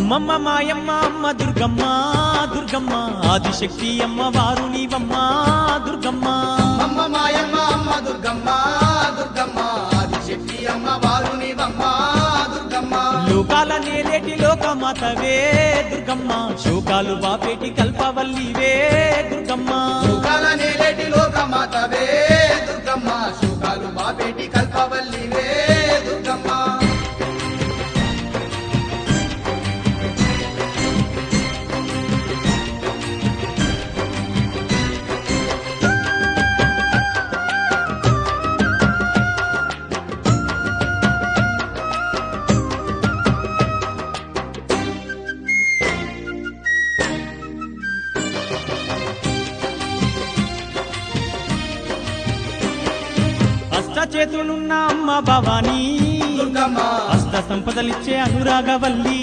అమ్మమ్మ మాయమ్మ అమ్మ దుర్గమ్మ దుర్గమ్మ ఆదిశక్తి అమ్మ వారు నీవమ్మ దుర్గమ్మ అమ్మ మాయమ్మ అమ్మ దుర్గమ్మ దుర్గమ్మ ఆదిశక్తి అమ్మ వారు నీవమ్మ దుర్గమ్మ లోకాల నేలేటి లోకమాతవే దుర్గమ్మ శోకాలు బాపేటి కల్పవల్లివే దుర్గమ్మ లోకాల నేలేటి లోకమాతవే దుర్గమ్మ శోకాలు బాపేటి కల్పవల్లివే దుర్గమ్మ చేతులున్న అమ్మ భవానీ దుర్గమ్మ అష్ట సంపదలిచ్చే అనురాగవల్లి